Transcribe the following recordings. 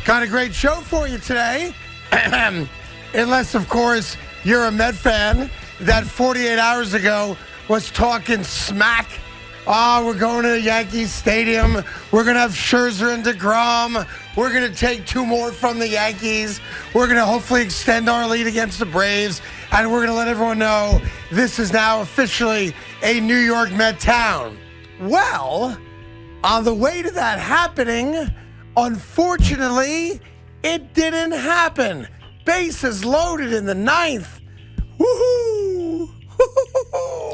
Got a great show for you today. Unless, of course, you're a Met fan that 48 hours ago was talking smack. We're going to the Yankees Stadium. We're going to have Scherzer and DeGrom. We're going to take 2 more from the Yankees. We're going to hopefully extend our lead against the Braves. And we're going to let everyone know this is now officially a New York Met town. Well, on the way to that happening, unfortunately, it didn't happen. Bases loaded in the 9th. Woohoo!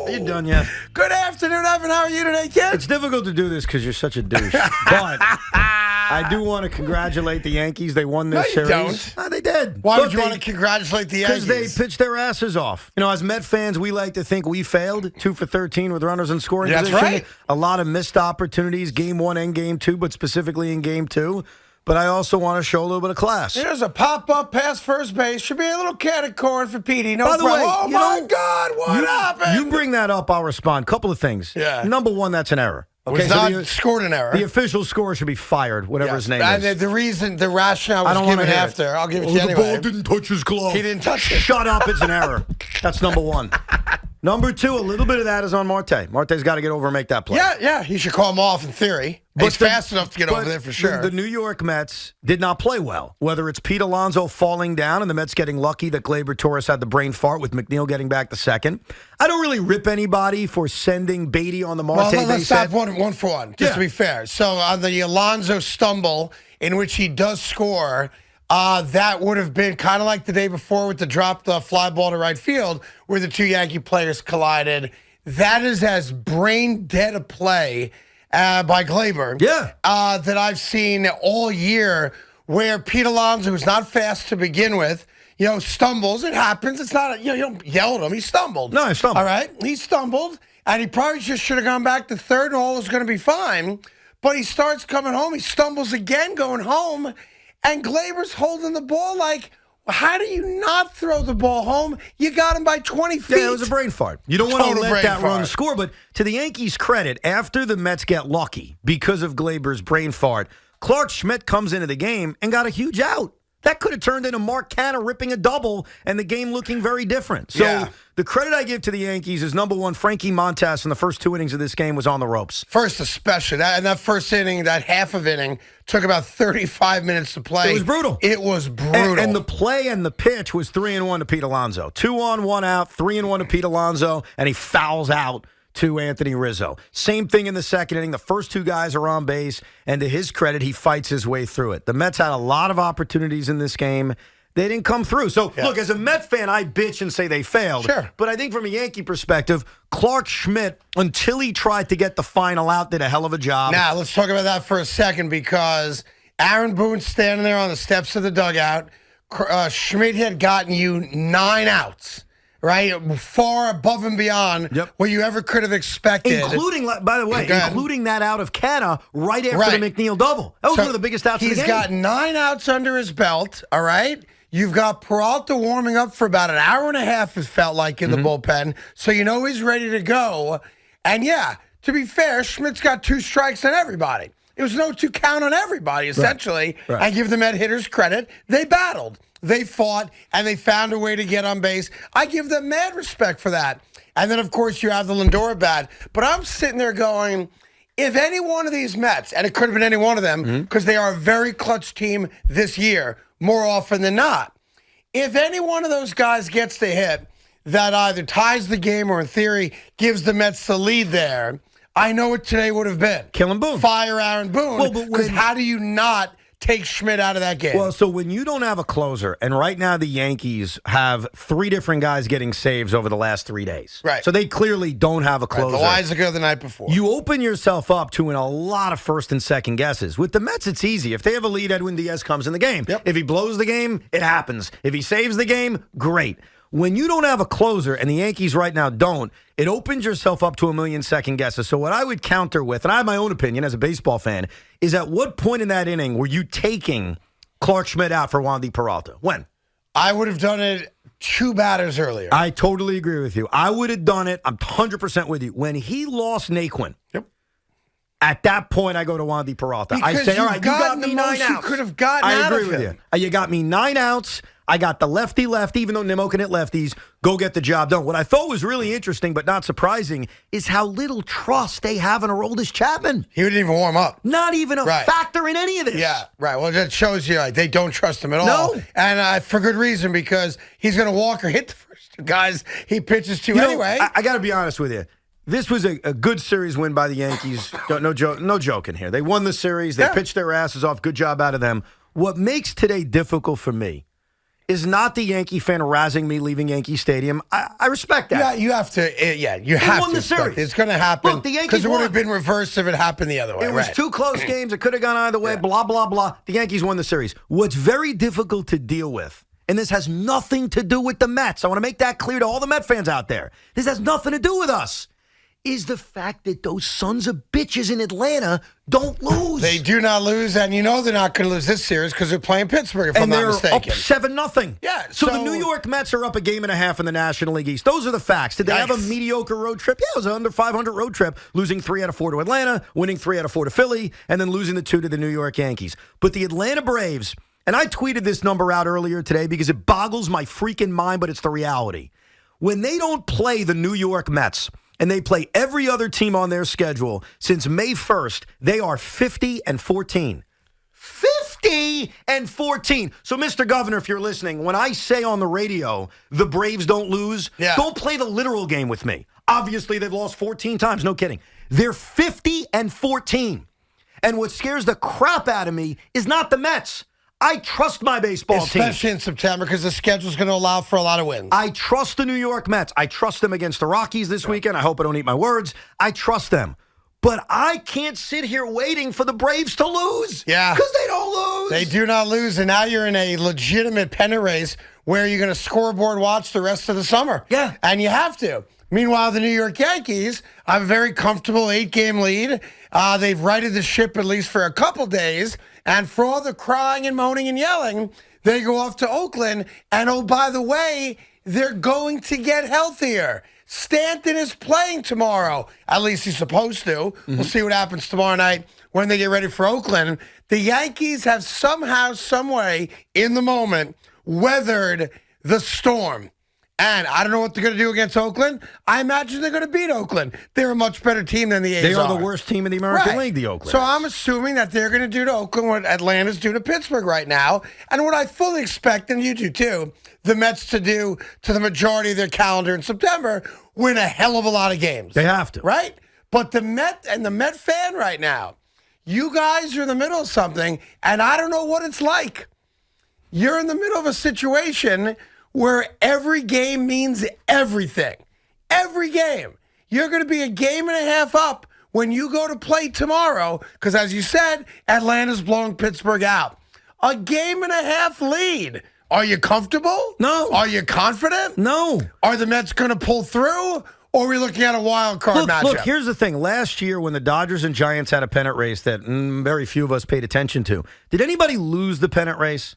Are you done yet? Good afternoon, Evan. How are you today, kid? It's difficult to do this because you're such a douche. But I do want to congratulate the Yankees. They won this series. Don't. No, they did. Why would you want to congratulate the Yankees? Because they pitched their asses off. You know, as Met fans, we like to think we failed. 2 for 13 with runners in scoring position. That's right. A lot of missed opportunities, Game 1 and Game 2, but specifically in Game 2. But I also want to show a little bit of class. There's a pop-up past first base. Should be a little can of corn for Petey. No By the way, oh, my God, what happened? You bring that up, I'll respond. Couple of things. Yeah. Number one, that's an error. Okay, so not scored an error. The official scorer should be fired, whatever his name is. And the rationale was given after. I'll give it to you anyway. The ball didn't touch his glove. He didn't touch it. Shut up, it's an error. That's number one. Number 2, a little bit of that is on Marte. Marte's got to get over and make that play. Yeah, he should call him off in theory. But he's fast enough to get over there for sure. The New York Mets did not play well. Whether it's Pete Alonso falling down and the Mets getting lucky that Gleyber Torres had the brain fart with McNeil getting back the second. I don't really rip anybody for sending Beatty on the Marte. Well, let's stop one for one, just to be fair. So on the Alonso stumble, in which he does score, that would have been kind of like the day before with the dropped fly ball to right field where the 2 Yankee players collided. That is as brain dead a play by Gleyber that I've seen all year, where Pete Alonso, who's not fast to begin with, stumbles. It happens. It's not, you don't yell at him. He stumbled. No, he stumbled. All right? He stumbled, and he probably just should have gone back to third, and all was going to be fine. But he starts coming home. He stumbles again going home, and Gleyber's holding the ball like, how do you not throw the ball home? You got him by 20 feet. Yeah, it was a brain fart. You don't want to let that run score. But to the Yankees' credit, after the Mets get lucky because of Gleyber's brain fart, Clark Schmidt comes into the game and got a huge out. That could have turned into Mark Canha ripping a double and the game looking very different. So the credit I give to the Yankees is, number one, Frankie Montas in the first 2 innings of this game was on the ropes. First especially. That first inning, that half of inning, took about 35 minutes to play. It was brutal. It was brutal. And the play and the pitch was 3-1 to Pete Alonso. 2 on, 1 out, 3-1 to Pete Alonso, and he fouls out to Anthony Rizzo. Same thing in the second inning. The first 2 guys are on base, and to his credit, he fights his way through it. The Mets had a lot of opportunities in this game. They didn't come through. So, look, as a Met fan, I bitch and say they failed. Sure. But I think from a Yankee perspective, Clark Schmidt, until he tried to get the final out, did a hell of a job. Now, let's talk about that for a second, because Aaron Boone standing there on the steps of the dugout. Schmidt had gotten you 9 outs. Right? Far above and beyond what you ever could have expected. Including, by the way, including that out of Canha right after the McNeil double. That was one of the biggest outs of the game. He's got 9 outs under his belt, all right? You've got Peralta warming up for about an hour and a half, it felt like, in the bullpen. So you know he's ready to go. And, to be fair, Schmidt's got 2 strikes on everybody. It was no 2 count on everybody, essentially. Right. I give the Met hitters credit. They battled. They fought, and they found a way to get on base. I give them mad respect for that. And then, of course, you have the Lindor bat. But I'm sitting there going, if any one of these Mets, and it could have been any one of them, because they are a very clutch team this year, more often than not. If any one of those guys gets the hit that either ties the game or, in theory, gives the Mets the lead there, I know what today would have been. Killing Boone. Fire Aaron Boone. Because how do you not take Schmidt out of that game? Well, so when you don't have a closer, and right now the Yankees have 3 different guys getting saves over the last 3 days. Right. So they clearly don't have a closer. Right, the Loizaga the night before. You open yourself up to a lot of first and second guesses. With the Mets, it's easy. If they have a lead, Edwin Diaz comes in the game. Yep. If he blows the game, it happens. If he saves the game, great. When you don't have a closer, and the Yankees right now don't, it opens yourself up to a million second guesses. So what I would counter with, and I have my own opinion as a baseball fan, is at what point in that inning were you taking Clark Schmidt out for Wandy Peralta? When? I would have done it 2 batters earlier. I totally agree with you. I would have done it. I'm 100% with you. When he lost Naquin. Yep. At that point, I go to Wandy Peralta. I say, all right, you got me 9 outs. You could have gotten I out agree of with him. you. You got me 9 outs. I got the lefty, even though Nimmo can hit lefties, go get the job done. What I thought was really interesting but not surprising is how little trust they have in Aroldis Chapman. He wouldn't even warm up. Not even a factor in any of this. Yeah, right. Well, that shows you they don't trust him at all. And for good reason, because he's going to walk or hit the first two guys he pitches to anyway. I got to be honest with you. This was a good series win by the Yankees. No joking here. They won the series. They pitched their asses off. Good job out of them. What makes today difficult for me is not the Yankee fan razzing me leaving Yankee Stadium. I respect that. Yeah, you have to. You have won to. The series. It's going to happen. Look, the Yankees because it would have been reversed if it happened the other way. It was 2 close games. It could have gone either way. Blah, blah, blah. The Yankees won the series. What's very difficult to deal with, and this has nothing to do with the Mets. I want to make that clear to all the Met fans out there. This has nothing to do with us. Is the fact that those sons of bitches in Atlanta don't lose. They do not lose, and you know they're not going to lose this series because they're playing Pittsburgh, if I'm not mistaken. And they're up 7-0. Yeah. So the New York Mets are up 1.5 games in the National League East. Those are the facts. Did they have a mediocre road trip? Yeah, it was an under 500 road trip, losing 3 out of 4 to Atlanta, winning 3 out of 4 to Philly, and then losing the 2 to the New York Yankees. But the Atlanta Braves, and I tweeted this number out earlier today because it boggles my freaking mind, but it's the reality. When they don't play the New York Mets, and they play every other team on their schedule since May 1st, they are 50-14. 50-14. So, Mr. Governor, if you're listening, when I say on the radio the Braves don't lose, don't play the literal game with me. Obviously, they've lost 14 times. No kidding. They're 50-14. And what scares the crap out of me is not the Mets. I trust my baseball team. Especially in September because the schedule's going to allow for a lot of wins. I trust the New York Mets. I trust them against the Rockies this weekend. I hope I don't eat my words. I trust them. But I can't sit here waiting for the Braves to lose. Yeah. Because they don't lose. They do not lose, and now you're in a legitimate pennant race where you're going to scoreboard watch the rest of the summer. Yeah. And you have to. Meanwhile, the New York Yankees have a very comfortable 8-game lead. They've righted the ship at least for a couple days. And for all the crying and moaning and yelling, they go off to Oakland. And, oh, by the way, they're going to get healthier. Stanton is playing tomorrow. At least he's supposed to. Mm-hmm. We'll see what happens tomorrow night when they get ready for Oakland. The Yankees have somehow, some way, in the moment, weathered the storm. And I don't know what they're going to do against Oakland. I imagine they're going to beat Oakland. They're a much better team than the A's They are the worst team in the American League, the Oakland. So I'm assuming that they're going to do to Oakland what Atlanta's doing to Pittsburgh right now. And what I fully expect, and you do too, the Mets to do to the majority of their calendar in September, win a hell of a lot of games. They have to. Right? But the Met and the Met fan right now, you guys are in the middle of something, and I don't know what it's like. You're in the middle of a situation where every game means everything. Every game. You're going to be 1.5 games up when you go to play tomorrow because, as you said, Atlanta's blowing Pittsburgh out. 1.5 game lead. Are you comfortable? No. Are you confident? No. Are the Mets going to pull through? Or are we looking at a wild card matchup? Look, here's the thing. Last year when the Dodgers and Giants had a pennant race that very few of us paid attention to, did anybody lose the pennant race?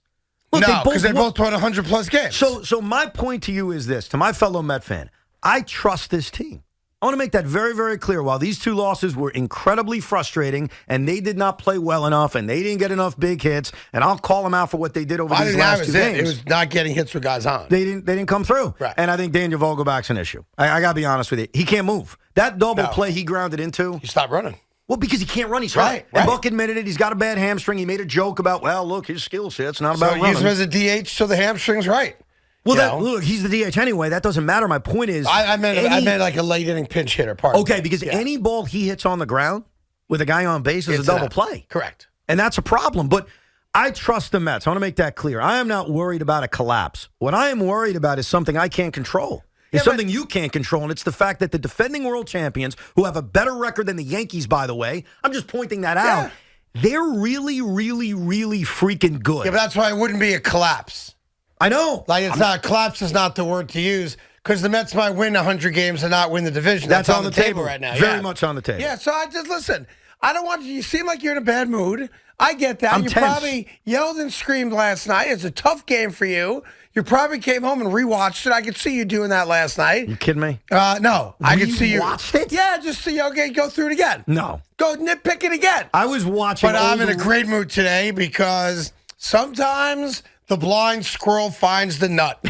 Look, no, because they both won 100-plus games. So my point to you is this, to my fellow Met fan, I trust this team. I want to make that very, very clear. While these 2 losses were incredibly frustrating and they did not play well enough and they didn't get enough big hits, and I'll call them out for what they did over these last 2 games. It was not getting hits with guys on. They didn't come through. Right. And I think Daniel Vogelbach's an issue. I got to be honest with you. He can't move. That double play he grounded into. He stopped running. Well, because he can't run. He's hurt. Right. And Buck admitted it. He's got a bad hamstring. He made a joke about, well, look, his skill set's not about running. Use him as a DH so the hamstring's right. Well, look, he's the DH anyway. That doesn't matter. My point is, I meant like a late inning pinch hitter part. Okay, because any ball he hits on the ground with a guy on base is a double play. Correct. And that's a problem. But I trust the Mets. I want to make that clear. I am not worried about a collapse. What I am worried about is something I can't control. It's something you can't control, and it's the fact that the defending world champions, who have a better record than the Yankees, by the way, I'm just pointing that out, they're really, really, really freaking good. Yeah, but that's why it wouldn't be a collapse. I know. Like, it's not, collapse is not the word to use, because the Mets might win 100 games and not win the division. That's on the table right now. Very much on the table. Yeah, so I just, listen, I don't want you seem like you're in a bad mood. I get that. You tense. probably yelled and screamed last night. It's a tough game for you. You probably came home and rewatched it. I could see you doing that last night. You kidding me? No. I could see you. Watched it? Yeah, just so you go through it again. No. Go nitpick it again. I was watching. But I'm in a great mood today because sometimes the blind squirrel finds the nut.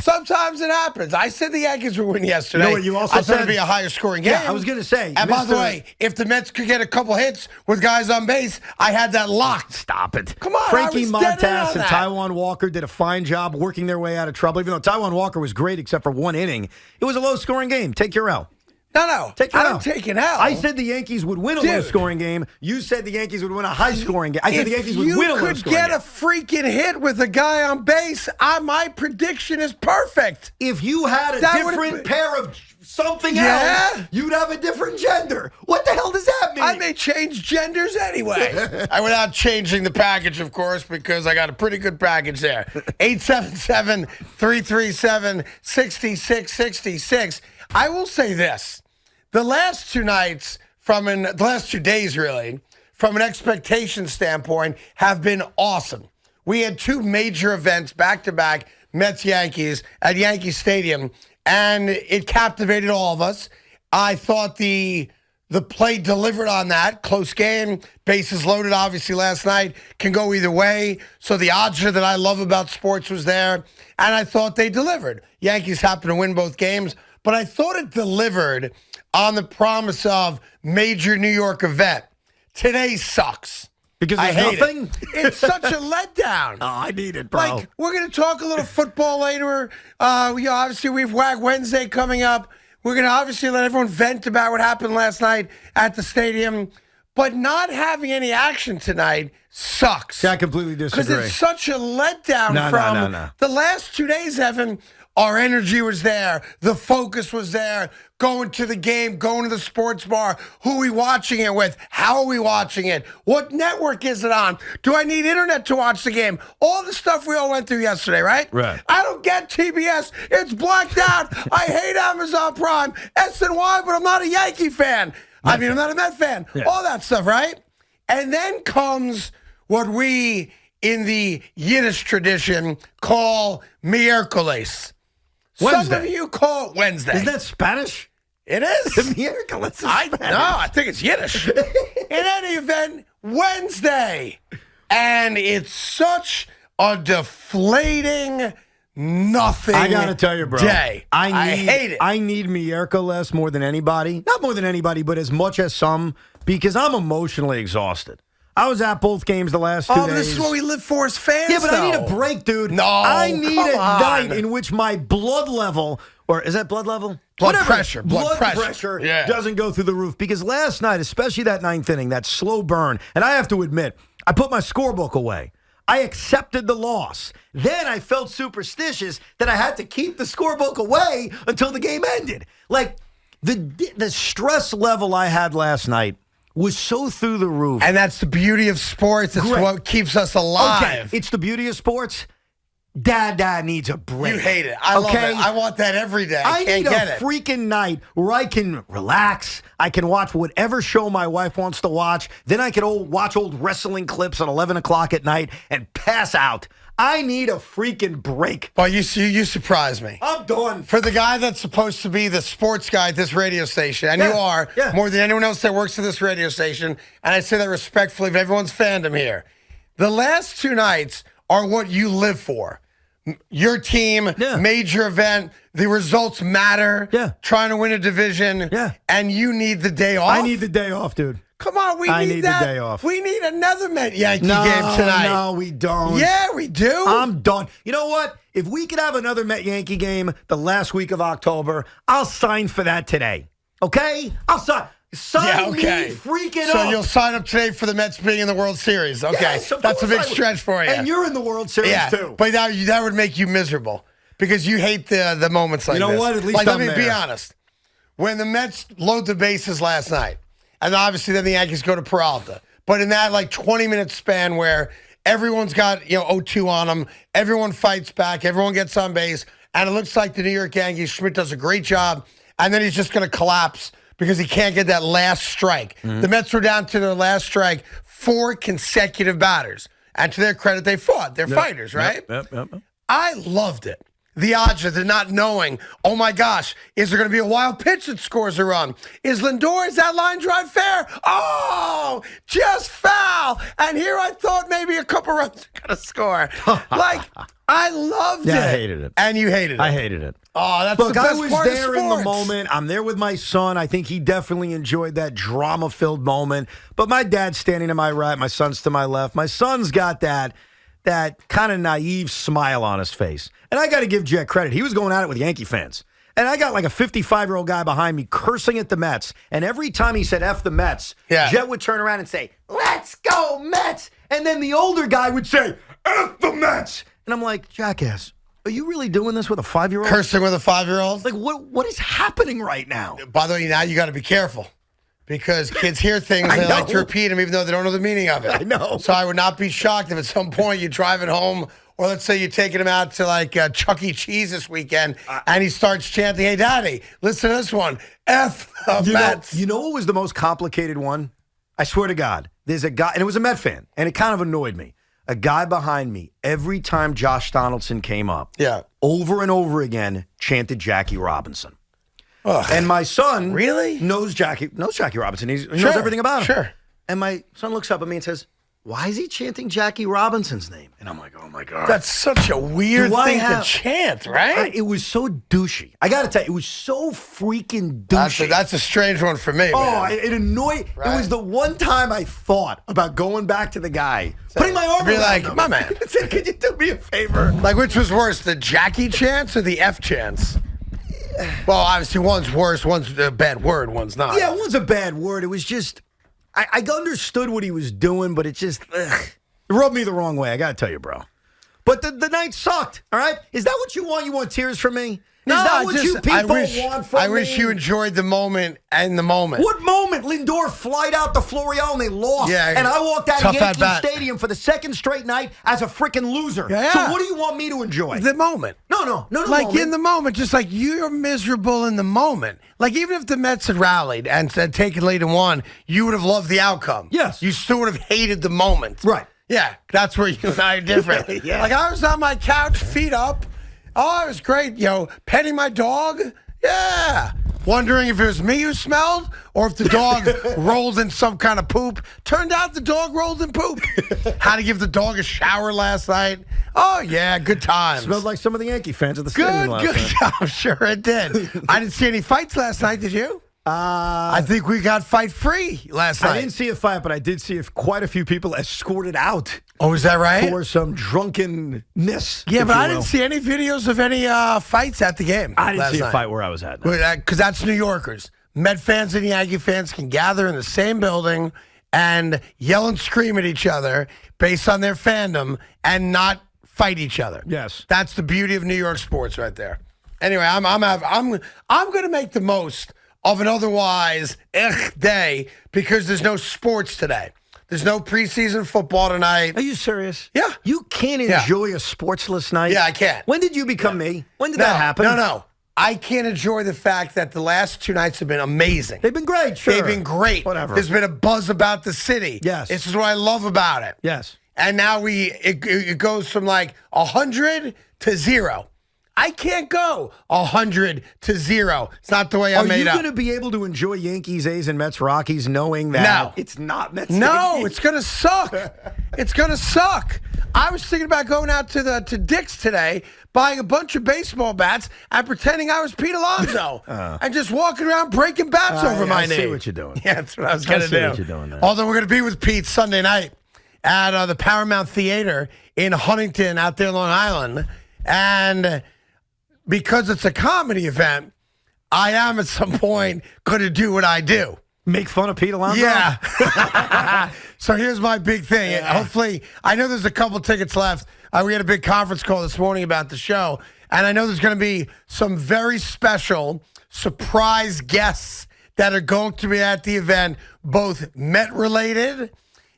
Sometimes it happens. I said the Yankees would win yesterday. You know what you also I thought it'd said? be a higher scoring game. Yeah, I was going to say. And by the way, if the Mets could get a couple hits with guys on base, I had that locked. Stop it. Come on, Frankie I was dead in on Montas and that. Taijuan Walker did a fine job working their way out of trouble. Even though Taijuan Walker was great except for one inning, it was a low-scoring game. Take your L. No. Take your I L. don't take an L. I said the Yankees would win a low-scoring game. You said the Yankees would win a high-scoring game. I said the Yankees would win a If you low-scoring could game. get a freaking hit with a guy on base, my prediction is perfect. If you had a That would've different been- pair of something Yeah? else, you'd have a different gender. What the hell does that mean? I may change genders anyway. Without changing the package, of course, because I got a pretty good package there. 877-337-6666. I will say this. The last 2 nights, the last 2 days really, from an expectation standpoint, have been awesome. We had 2 major events back-to-back, Mets-Yankees at Yankee Stadium, and it captivated all of us. I thought the play delivered on that. Close game, bases loaded obviously last night, can go either way. So the odds that I love about sports was there, and I thought they delivered. Yankees happened to win both games, but I thought it delivered on the promise of major New York event. Today sucks. Because I there's hate nothing? it. It's such a letdown. Oh, I need it, bro. Like, we're going to talk a little football later. Obviously, we have WAG Wednesday coming up. We're going to obviously let everyone vent about what happened last night at the stadium. But not having any action tonight sucks. I completely disagree. Because it's such a letdown No. the last 2 days, Evan. Our energy was there. The focus was there. Going to the game, going to the sports bar. Who are we watching it with? How are we watching it? What network is it on? Do I need internet to watch the game? All the stuff we all went through yesterday, right? Right. I don't get TBS. It's blacked out. I hate Amazon Prime. SNY, but I'm not a Yankee fan. I'm not a Met fan. Yeah. All that stuff, right? And then comes what we, in the Yiddish tradition, call miércoles. Wednesday. Some of you call it Wednesday. Isn't that Spanish? It is. Miércoles is I Spanish. think it's Yiddish. In any event, Wednesday. And it's such a deflating nothing I got to tell you, bro. day. I hate it. I need Miércoles more than anybody. Not more than anybody, but as much as some, because I'm emotionally exhausted. I was at both games the last 2 days. This is what we live for as fans, Yeah, but I need though. a break, dude. No, I need come a on. night in which my blood level, or is that blood level? Blood Whatever. pressure, blood pressure Yeah. doesn't go through the roof. Because last night, especially that 9th inning, that slow burn, and I have to admit, I put my scorebook away. I accepted the loss. Then I felt superstitious that I had to keep the scorebook away until the game ended. Like, the stress level I had last night was so through the roof. And that's the beauty of sports. It's Great. what keeps us alive. Okay, it's the beauty of sports. Dad needs a break. You hate it. I love it. I want that every day. I Can't need get a it. freaking night where I can relax. I can watch whatever show my wife wants to watch. Then I can watch old wrestling clips at 11 o'clock at night and pass out. I need a freaking break. Well, you surprise me. I'm done. For the guy that's supposed to be the sports guy at this radio station, and you are, more than anyone else that works at this radio station, and I say that respectfully of everyone's fandom here, the last 2 nights are what you live for. Your team, major event, the results matter, trying to win a division, and you need the day off. I need the day off, dude. Come on, we need that. The day off. We need another Yankee game tonight. No, we don't. Yeah, we do. I'm done. You know what? If we could have another Met-Yankee game the last week of October, I'll sign for that today. Okay? I'll sign. Sign me freaking up. So you'll sign up today for the Mets being in the World Series. Okay. Yes, of That's a course big I would. stretch for you. And you're in the World Series, too. But that would make you miserable because you hate the moments like this. You know what? At least let I'm me be there. honest. When the Mets load the bases last night, and obviously then the Yankees go to Peralta, but in that 20-minute span where everyone's got 0-2 on them, everyone fights back, everyone gets on base, and it looks like the New York Yankees, Schmidt does a great job, and then he's just going to collapse because he can't get that last strike. The Mets were down to their last strike 4 consecutive batters. And to their credit, they fought. They're fighters, right? Yep. I loved it. The odds of not knowing, oh my gosh, is there going to be a wild pitch that scores a run? Is that line drive fair? Oh, just foul. And here I thought maybe a couple runs are going to score. I loved it. I hated it. And you hated it. I hated it. Oh, that's Look, the best I was part there of in the sports. moment. I'm there with my son. I think he definitely enjoyed that drama-filled moment. But my dad's standing to my right. My son's to my left. My son's got that kind of naive smile on his face. And I got to give Jet credit. He was going at it with Yankee fans. And I got like a 55-year-old guy behind me cursing at the Mets. And every time he said F the Mets, Jet would turn around and say, let's go, Mets. And then the older guy would say, F the Mets. And I'm like, jackass, are you really doing this with a 5-year-old? Cursing with a 5-year-old? Like, what is happening right now? By the way, now you got to be careful. Because kids hear things, they like to repeat them even though they don't know the meaning of it. I know. So I would not be shocked if at some point you're driving home, or let's say you're taking him out to like Chuck E. Cheese this weekend, and he starts chanting, hey, Daddy, listen to this one, F the Mets. You know what was the most complicated one? I swear to God. There's a guy, and it was a Met fan, and it kind of annoyed me. A guy behind me, every time Josh Donaldson came up, over and over again, chanted Jackie Robinson. Ugh. And my son really knows Jackie Robinson. He knows everything about him. Sure. And my son looks up at me and says, why is he chanting Jackie Robinson's name? And I'm like, oh, my God. That's such a weird thing to chant, right? It was so douchey. I got to tell you, it was so freaking douchey. That's a strange one for me. Oh, it annoyed. Right? It was the one time I thought about going back to the guy, putting my arm around him. My man. Said, could you do me a favor? Like, which was worse, the Jackie chants or the F chants? Well, obviously, one's worse, one's a bad word, one's not. Yeah, one's a bad word. It was just, I understood what he was doing, but it just, it rubbed me the wrong way. I got to tell you, bro. But the night sucked, all right? Is that what you want? You want tears from me? Is that what you people want from me? I wish you enjoyed the moment and the moment. What moment? Lindor flied out the Florial and they lost. Yeah, and I walked out of Yankee Stadium for the second straight night as a freaking loser. Yeah. So what do you want me to enjoy? The moment. No. Like in the moment, just like you're miserable in the moment. Like even if the Mets had rallied and said taken lead and won, you would have loved the outcome. Yes. You still would have hated the moment. Right. Yeah, that's where you and I are different. Yeah. Like I was on my couch, feet up. Oh, it was great. Petting my dog. Yeah. Wondering if it was me who smelled or if the dog rolled in some kind of poop. Turned out the dog rolled in poop. Had to give the dog a shower last night. Oh, yeah, good times. Smelled like some of the Yankee fans at the stadium last night. Good. I'm sure it did. I didn't see any fights last night, did you? I think we got fight-free last night. I didn't see a fight, but I did see quite a few people escorted out. Oh, is that right? For some drunkenness. Yeah, but I didn't see any videos of any fights at the game. I didn't see a fight where I was at. Because that's New Yorkers. Met fans and Yankee fans can gather in the same building and yell and scream at each other based on their fandom and not fight each other. Yes. That's the beauty of New York sports right there. Anyway, I'm going to make the most of an otherwise day because there's no sports today. There's no preseason football tonight. Are you serious? Yeah. You can't enjoy a sportsless night? Yeah, I can't. When did you become me? When did that happen? No. I can't enjoy the fact that the last 2 nights have been amazing. They've been great, sure. They've been great. Whatever. There's been a buzz about the city. Yes. This is what I love about it. Yes. And now it goes from like 100 to 0. I can't go 100 to 0. It's not the way I'm made up. Are you going to be able to enjoy Yankees, A's, and Mets, Rockies knowing that it's not Mets? No, it's going to suck. It's going to suck. I was thinking about going out to Dick's today, buying a bunch of baseball bats and pretending I was Pete Alonso and just walking around breaking bats over my knee. I see what you're doing. Yeah, that's what I was going to do. What you're doing there. Although we're going to be with Pete Sunday night at the Paramount Theater in Huntington out there in Long Island. And because it's a comedy event, I am at some point going to do what I do. Make fun of Pete Alonso? Yeah. So here's my big thing. Yeah. Hopefully, I know there's a couple tickets left. We had a big conference call this morning about the show, and I know there's going to be some very special surprise guests that are going to be at the event, both Met-related,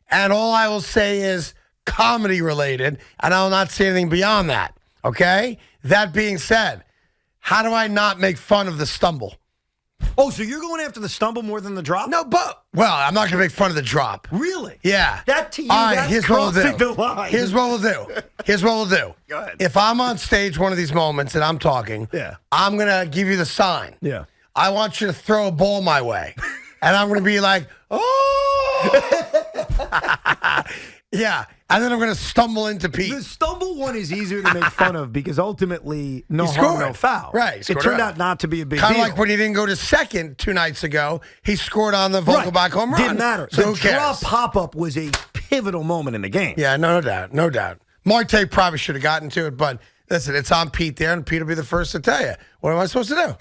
and all I will say is comedy-related, and I will not say anything beyond that, okay? That being said, how do I not make fun of the stumble? Oh, so you're going after the stumble more than the drop? No, but I'm not going to make fun of the drop. Really? Yeah. That to you, All right, that's here's what crossing we'll do. the line. Here's what we'll do. Go ahead. If I'm on stage one of these moments and I'm talking, I'm going to give you the sign. Yeah. I want you to throw a ball my way. And I'm going to be like, oh! Yeah. And then I'm going to stumble into Pete. The stumble one is easier to make fun of because ultimately, no He harm, scored. no foul. Right. It turned out not to be a big Kind deal. of like when he didn't go to second 2 nights ago. He scored on the Vogelbach home run. Didn't matter. So The who cares? drop pop-up was a pivotal moment in the game. Yeah, no doubt. No doubt. Marte probably should have gotten to it, but listen, it's on Pete there, and Pete will be the first to tell you. What am I supposed to do?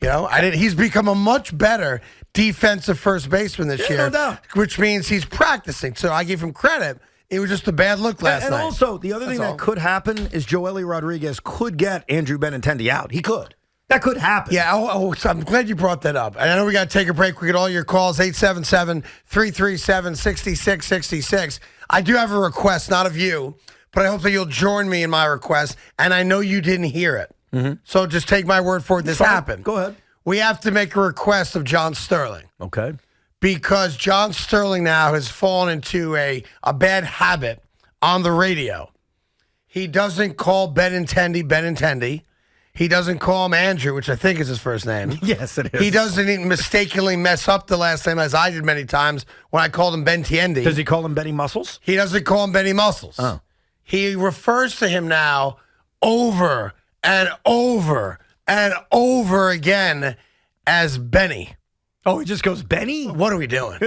You know, he's become a much better defensive first baseman this year. No doubt. Which means he's practicing. So I give him credit. It was just a bad look last and night. also, the other thing that could happen is Joely Rodriguez could get Andrew Benintendi out. He could. That could happen. Yeah, so I'm glad you brought that up. And I know we got to take a break. We get all your calls, 877-337-6666. I do have a request, not of you, but I hope that you'll join me in my request. And I know you didn't hear it. Mm-hmm. So just take my word for it. This happened. Go ahead. We have to make a request of John Sterling. Okay. Because John Sterling now has fallen into a bad habit on the radio. He doesn't call Benintendi. He doesn't call him Andrew, which I think is his first name. Yes, it is. He doesn't even mistakenly mess up the last name, as I did many times when I called him Bentiendi. Does he call him Benny Muscles? He doesn't call him Benny Muscles. Oh. He refers to him now over and over and over again as Benny. Oh, he just goes, Benny? What are we doing?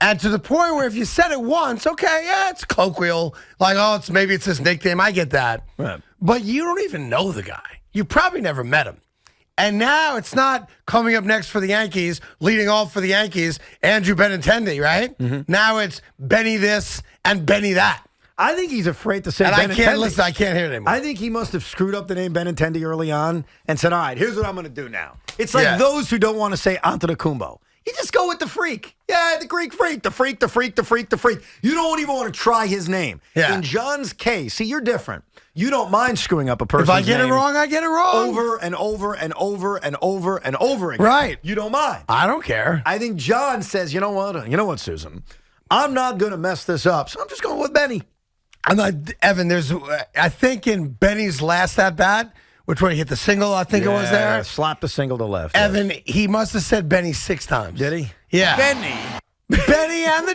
And to the point where if you said it once, okay, yeah, it's colloquial. Like, maybe it's his nickname. I get that. Right. But you don't even know the guy. You probably never met him. And now it's not coming up next for the Yankees, leading off for the Yankees, Andrew Benintendi, right? Mm-hmm. Now it's Benny this and Benny that. I think he's afraid to say and Benintendi. I can't hear it anymore. I think he must have screwed up the name Benintendi early on and said, all right, here's what I'm going to do now. It's like those who don't want to say Antetokounmpo. You just go with the freak. Yeah, the Greek freak, the freak. You don't even want to try his name. Yeah. In John's case, see, you're different. You don't mind screwing up a person's name. If I get it wrong, I get it wrong. Over and over and over and over and over again. Right. You don't mind. I don't care. I think John says, you know what, Susan? I'm not going to mess this up, so I'm just going with Benny. I'm not, Evan, I think in Benny's last at-bat, which one he hit the single, I think it was there. Slap the single to left. Evan, he must have said Benny 6 times. Did he? Yeah. Benny and the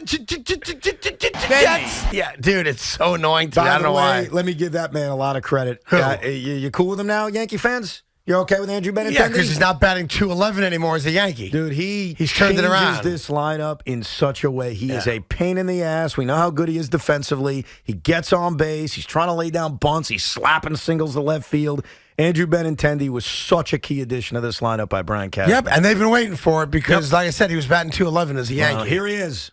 Jets. Yeah, dude, it's so annoying to me. I don't know why. Let me give that man a lot of credit. Who? You cool with him now, Yankee fans? You're okay with Andrew Benintendi? Yeah, because he's not batting .211 anymore as a Yankee. Dude, he's turned it around. Changes this lineup in such a way. He is a pain in the ass. We know how good he is defensively. He gets on base. He's trying to lay down bunts. He's slapping singles to left field. Andrew Benintendi was such a key addition to this lineup by Brian Cashman. Yep, and they've been waiting for it because, like I said, he was batting .211 as a Yankee. Here he is.